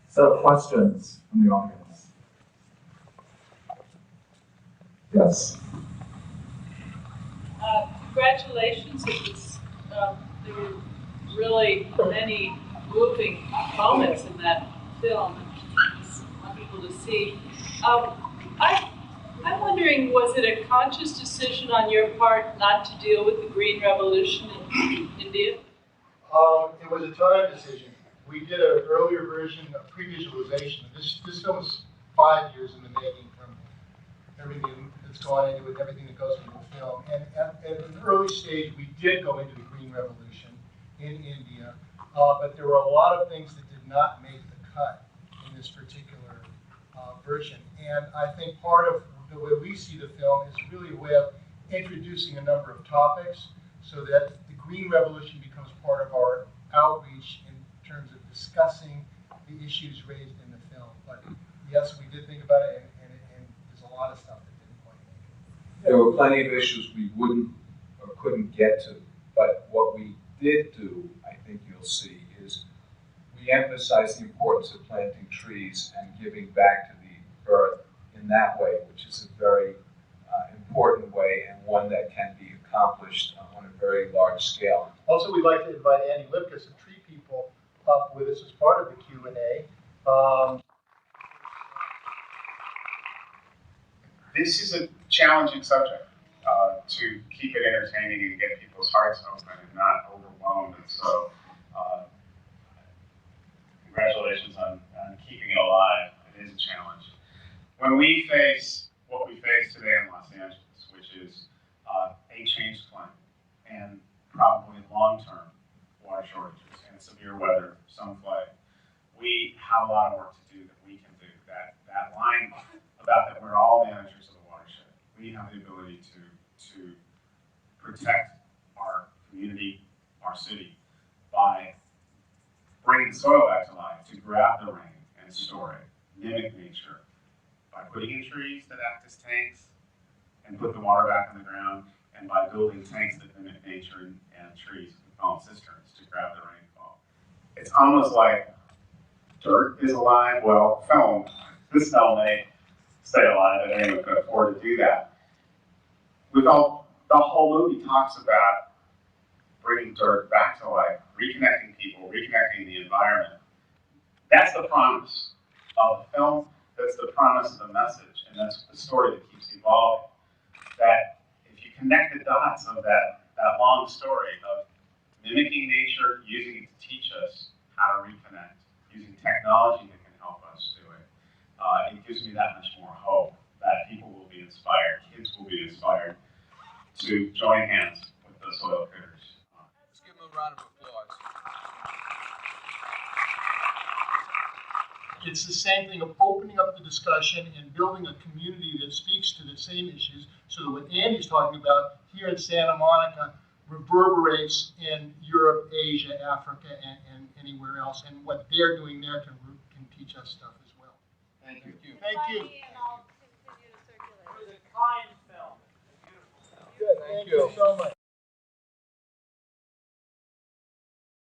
So questions from the audience? Yes. Congratulations. There were really many moving moments in that film. It was wonderful to see. I'm wondering, was it a conscious decision on your part not to deal with the Green Revolution in India? It was a time decision. We did an earlier version of pre-visualization. This film is 5 years in the making from everything that's gone into it, everything that goes into the film. And at an early stage, we did go into the Green Revolution in India, but there were a lot of things that did not make the cut in this particular version. And I think part of the way we see the film is really a way of introducing a number of topics so that the Green Revolution becomes part of our outreach in terms of discussing the issues raised in the film. But yes, we did think about it, and there's a lot of stuff that didn't quite make it. There were plenty of issues we wouldn't or couldn't get to, but what we did do, I think you'll see, is we emphasized the importance of planting trees and giving back to the earth in that way, which is a very important way and one that can be accomplished on a very large scale. Also, we'd like to invite Andy Lipkis and Tree People up with us as part of the Q&A. This is a challenging subject to keep it entertaining and get people's hearts open and not overwhelmed. And so, congratulations on keeping it alive. It is a challenge. When we face what we face today in Los Angeles, which is a changed climate and probably long-term water shortages and severe weather, some flooding, we have a lot of work to do that we can do. That line about that we're all managers of the watershed. We have the ability to protect our community, our city, by bringing the soil back to life, to grab the rain and store it, mimic nature, by putting in trees that act as tanks and put the water back in the ground, and by building tanks that mimic nature and trees with foam cisterns to grab the rainfall. It's almost like dirt is alive. Well, film, this film may stay alive, and anyone can afford to do that. The whole movie talks about bringing dirt back to life, reconnecting people, reconnecting the environment. That's the promise of the film. That's the promise of the message, and that's the story that keeps evolving. That if you connect the dots of that long story of mimicking nature, using it to teach us how to reconnect, using technology that can help us do it, it gives me that much more hope that people will be inspired, kids will be inspired to join hands with the soil critters. Let's give them a round of applause. It's the same thing of opening up the discussion and building a community that speaks to the same issues so that what Andy's talking about here in Santa Monica reverberates in Europe, Asia, Africa, and anywhere else. And what they're doing there can teach us stuff as well. Thank you. Thank you. And I'll continue to circulate. It was a kind film. Good. Thank you so much.